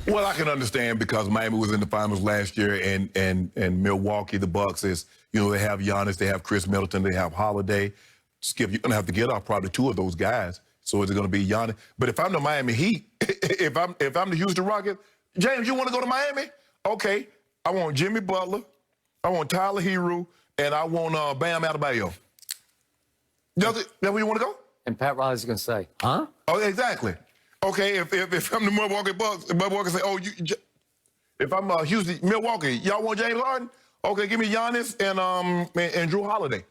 Well, I can understand because Miami was in the finals last year, and Milwaukee, the Bucks is, you know, they have Giannis, they have Chris Middleton, they have Holiday. Skip, you're gonna have to get off probably two of those guys. So is it gonna be Giannis? But if I'm the Miami Heat, if I'm the Houston Rockets, James, you want to go to Miami? Okay, I want Jimmy Butler, I want Tyler Hero, and I want Bam Adebayo. That where you want to go? And Pat Riley's going to say, huh? Oh, exactly. Okay, if I'm the Milwaukee Bucks, Milwaukee say, oh, if I'm Houston, Milwaukee, y'all want James Harden? Okay, give me Giannis and Drew Holiday.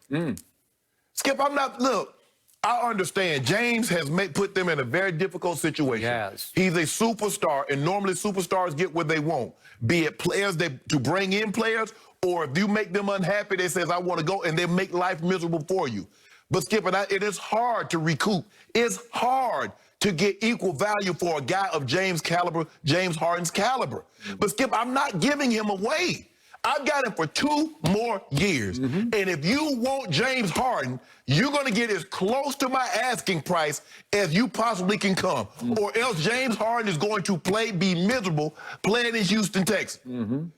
Skip, I'm not, look, I understand. James has put them in a very difficult situation. Yes. He's a superstar, and normally superstars get what they want, be it players to bring in players, or if you make them unhappy, they says, I want to go, and they make life miserable for you. But Skip, it is hard to recoup. It's hard to get equal value for a guy of James' caliber, James Harden's caliber. But Skip, I'm not giving him away. I've got him for 2 more years. And if you want James Harden, you're going to get as close to my asking price as you possibly can come. Or else James Harden is going to be miserable playing in Houston, Texas.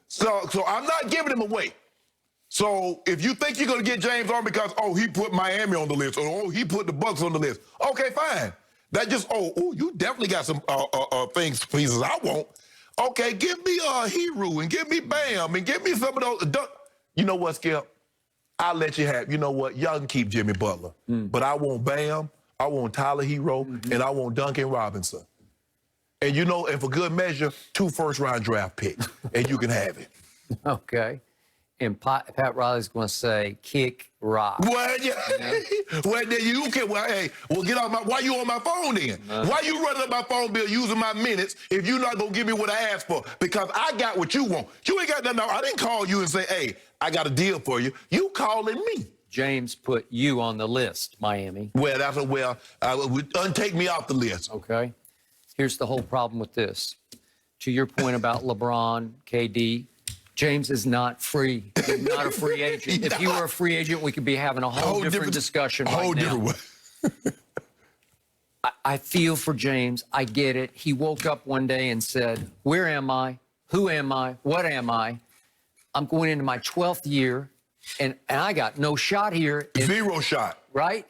So I'm not giving him away. So if you think you're going to get James Harden because, oh, he put Miami on the list, or oh, he put the Bucks on the list, okay, fine. That just, oh, you definitely got some pieces I want. Okay, give me Hero and give me Bam and give me some of those. You know what, Skip? I'll let you have. You know what? Y'all can keep Jimmy Butler, but I want Bam, I want Tyler Hero, and I want Duncan Robinson. And you know, and for good measure, 2 first-round draft picks, and you can have it. Okay. And Pat Riley's going to say, kick rock. Well, yeah. Well, then you can. Well, hey, well, get off my. Why you on my phone then? Why you running up my phone bill using my minutes if you're not gonna give me what I asked for? Because I got what you want. You ain't got nothing. I didn't call you and say, hey, I got a deal for you. You calling me. James put you on the list, Miami. Well, that's a untake me off the list. Okay. Here's the whole problem with this. To your point about LeBron, KD. James is not free. He's not a free agent. If he were a free agent, we could be having a whole different discussion right now. I feel for James. I get it. He woke up one day and said, where am I? Who am I? What am I? I'm going into my 12th year, and I got no shot here. Zero shot. Right?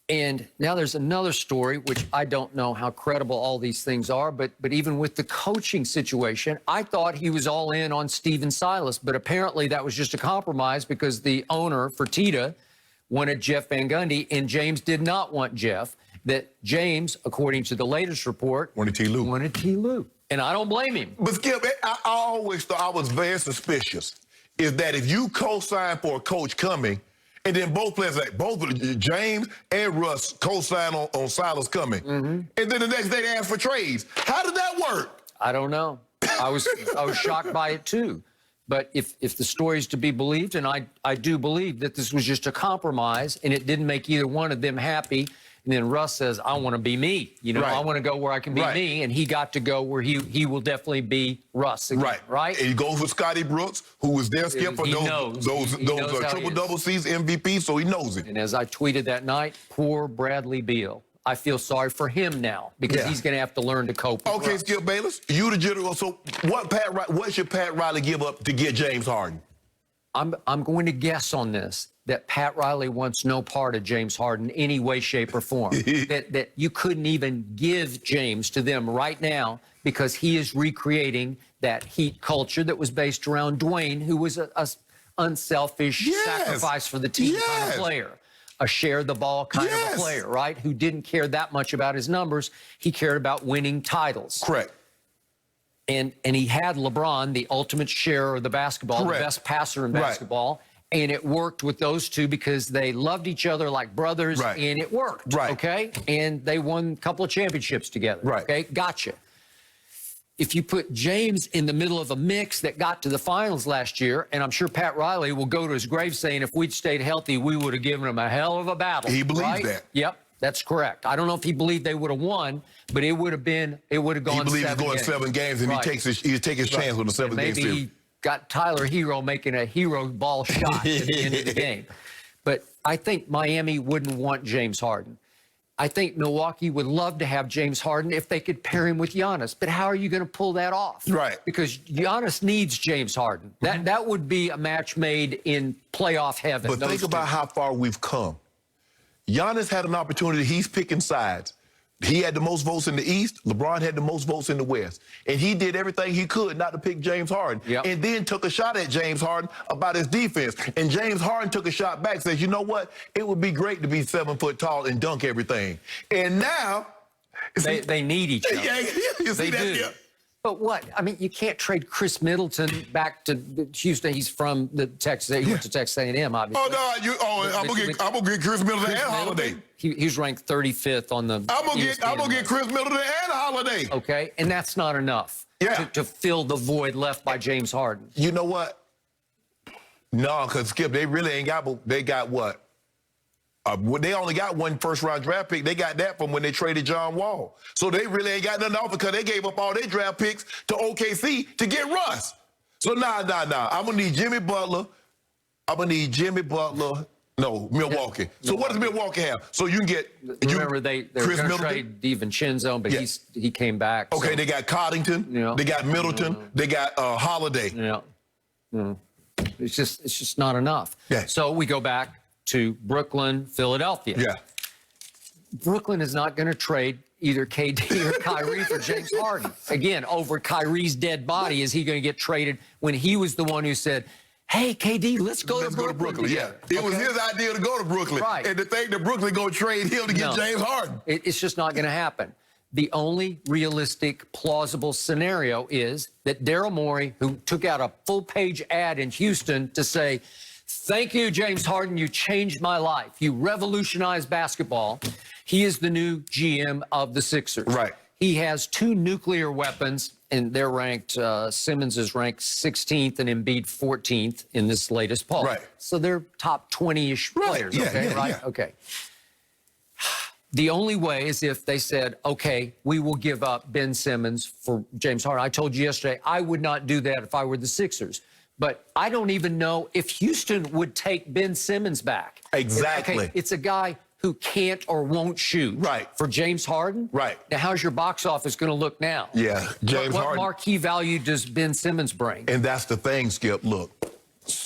And now there's another story, which I don't know how credible all these things are, but even with the coaching situation, I thought he was all in on Stephen Silas, but apparently that was just a compromise because the owner, Fertitta, wanted Jeff Van Gundy, and James did not want Jeff. That James, according to the latest report, wanted T. Lue. Wanted T. Lue. And I don't blame him. But Skip, I always thought, I was very suspicious, is that if you co-sign for a coach coming, and then both players, like both James and Russ, co-sign on Silas coming. And then the next day they ask for trades. How did that work? I don't know. I was shocked by it too. But if the story is to be believed, and I do believe that this was just a compromise and it didn't make either one of them happy. And then Russ says, I want to be me. You know, I want to go where I can be me. And he got to go where he will definitely be Russ again, right? And he goes with Scotty Brooks, who was their skip for those triple-double season MVP, so he knows it. And as I tweeted that night, poor Bradley Beal. I feel sorry for him now because he's going to have to learn to cope with Russ. Skip Bayless, you the general. So what should Pat Riley give up to get James Harden? I'm going to guess on this that Pat Riley wants no part of James Harden in any way, shape, or form. that you couldn't even give James to them right now because he is recreating that Heat culture that was based around Dwayne, who was a unselfish sacrifice for the team kind of player. A share the ball kind of a player, right? Who didn't care that much about his numbers. He cared about winning titles. Correct. And he had LeBron, the ultimate sharer of the basketball, the best passer in basketball. And it worked with those two because they loved each other like brothers, and it worked, okay? And they won a couple of championships together, okay? Gotcha. If you put James in the middle of a mix that got to the finals last year, and I'm sure Pat Riley will go to his grave saying if we'd stayed healthy, we would have given him a hell of a battle. He believes that. Yep, that's correct. I don't know if he believed they would have won, but it would have gone 7 games. He believes going 7 games, and he takes his chance on the 7 games too. Maybe he got Tyler Hero making a hero ball shot at the end of the game. But I think Miami wouldn't want James Harden. I think Milwaukee would love to have James Harden if they could pair him with Giannis. But how are you going to pull that off? Right. Because Giannis needs James Harden. That would be a match made in playoff heaven. But think about how far we've come. Giannis had an opportunity. He's picking sides. He had the most votes in the East. LeBron had the most votes in the West. And he did everything he could not to pick James Harden. Yep. And then took a shot at James Harden about his defense. And James Harden took a shot back, says, you know what? It would be great to be 7 foot tall and dunk everything. And now... They need each other. Yeah, you see They that? do. Yeah. But what? I mean, you can't trade Chris Middleton back to Houston. He's from the Texas. He went to Texas A&M, obviously. I'm gonna get Chris Middleton and Holiday. He's ranked 35th on the. I'm gonna get Chris Middleton and Holiday. Okay, and that's not enough. Yeah. To fill the void left by James Harden. You know what? No, because Skip, they really ain't got. They got what? They only got one first-round draft pick. They got that from when they traded John Wall. So they really ain't got nothing off because they gave up all their draft picks to OKC to get Russ. So nah. I'm going to need Jimmy Butler. No, Milwaukee. So what does Milwaukee have? So you can get... Remember, they're going to trade DiVincenzo, but he came back. Okay, so. they got Coddington. Yeah. They got Middleton. They got Holiday. Yeah. It's just not enough. Yeah. So we go back to Brooklyn, Philadelphia. Yeah. Brooklyn is not going to trade either KD or Kyrie for James Harden. Again, over Kyrie's dead body, is he going to get traded when he was the one who said, hey, KD, let's go to Brooklyn. Yeah. It was his idea to go to Brooklyn. Right. And to think that Brooklyn going to trade him to get James Harden. It's just not going to happen. The only realistic, plausible scenario is that Daryl Morey, who took out a full-page ad in Houston to say, thank you, James Harden. You changed my life. You revolutionized basketball. He is the new GM of the Sixers. Right. He has 2 nuclear weapons, and they're ranked, Simmons is ranked 16th and Embiid 14th in this latest poll. Right. So they're top 20-ish players, okay, right? Yeah. Okay. The only way is if they said, okay, we will give up Ben Simmons for James Harden. I told you yesterday, I would not do that if I were the Sixers. But I don't even know if Houston would take Ben Simmons back. Exactly. Okay, it's a guy who can't or won't shoot. Right. For James Harden? Right. Now, how's your box office going to look now? Yeah, James What Harden. marquee value does Ben Simmons bring? And that's the thing, Skip. Look,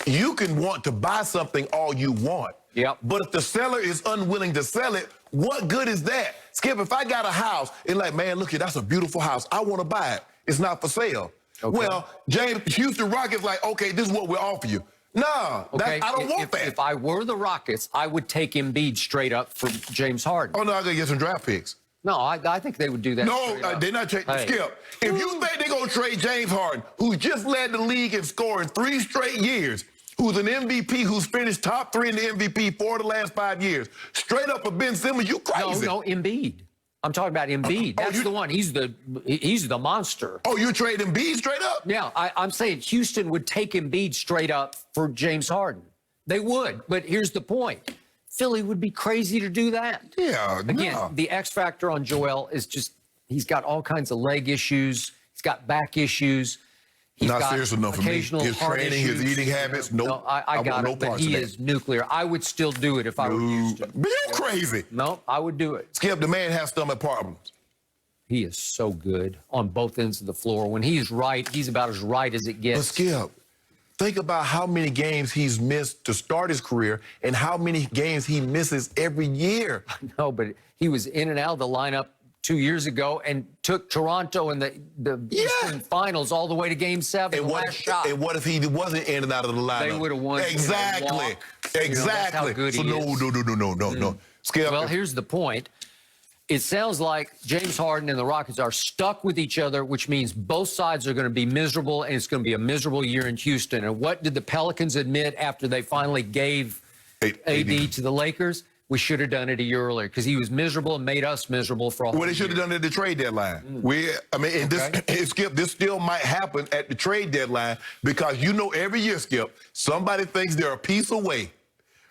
you can want to buy something all you want. Yep. But if the seller is unwilling to sell it, what good is that? Skip, if I got a house and like, man, look here, that's a beautiful house. I want to buy it. It's not for sale. Okay. Well, Houston Rockets like, okay, this is what we'll offer you. Nah, Okay, I don't want that. If I were the Rockets, I would take Embiid straight up for James Harden. Oh, no, I got to get some draft picks. No, I think they would do that. No, they're not trading. Hey. Skip, if you think they're going to trade James Harden, who just led the league in scoring 3 straight years, who's an MVP, who's finished top 3 in the MVP 4 of the last 5 years, straight up for Ben Simmons, you crazy. No, Embiid. I'm talking about Embiid. That's the one. He's the monster. Oh, you trade Embiid straight up? Yeah, I'm saying Houston would take Embiid straight up for James Harden. They would, but here's the point. Philly would be crazy to do that. Yeah, Again, no. the X factor on Joel is just, he's got all kinds of leg issues. He's got back issues. He's Not got serious enough for me. occasional His heart training, his issues. eating habits, nope. No, I got want it, no but parts he of that. is nuclear. I would still do it if I were Houston. Man, you crazy. No, I would do it. Skip, the man has stomach problems. He is so good on both ends of the floor. When he's right, he's about as right as it But gets. Skip, think about how many games he's missed to start his career and how many games he misses every year. No, but he was in and out of the lineup 2 years ago and took Toronto in the Eastern Finals all the way to Game 7, And the last shot. And what if he wasn't in and out of the lineup? They would have won. Exactly. Walk. Exactly. That's how good so he is. No. Skip. Well, here's the point. It sounds like James Harden and the Rockets are stuck with each other, which means both sides are going to be miserable, and it's going to be a miserable year in Houston. And what did the Pelicans admit after they finally gave AD to the Lakers? We should have done it a year earlier because he was miserable and made us miserable for a whole Well, they should have done it at the trade deadline. Skip, this still might happen at the trade deadline because every year, Skip, somebody thinks they're a piece away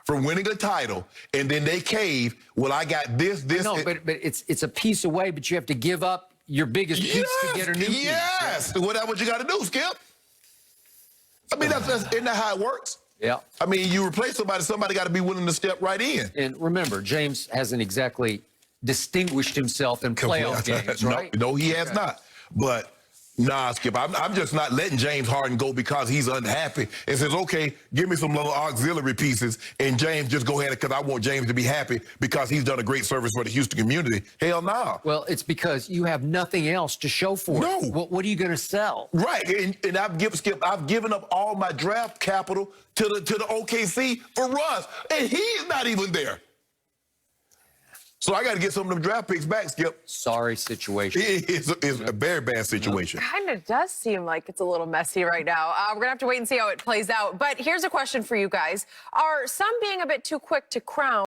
from winning a title, and then they cave. Well, I got this. No, but it's a piece away, but you have to give up your biggest piece to get a new piece. Yes, well, that's what you got to do, Skip. I mean, isn't that how it works? Yeah. I mean, you replace somebody got to be willing to step right in. And remember, James hasn't exactly distinguished himself in playoff games, right? No, he has not. But nah, Skip, I'm just not letting James Harden go because he's unhappy and says, okay, give me some little auxiliary pieces, and James just go ahead because I want James to be happy because he's done a great service for the Houston community. Hell no. Nah. Well, it's because you have nothing else to show for No. it. What are you going to sell? Right, and I've given up all my draft capital to the OKC for Russ, and he's not even there. So I got to get some of them draft picks back, Skip. Sorry situation. It's a very bad situation. Kind of does seem like it's a little messy right now. We're going to have to wait and see how it plays out. But here's a question for you guys. Are some being a bit too quick to crown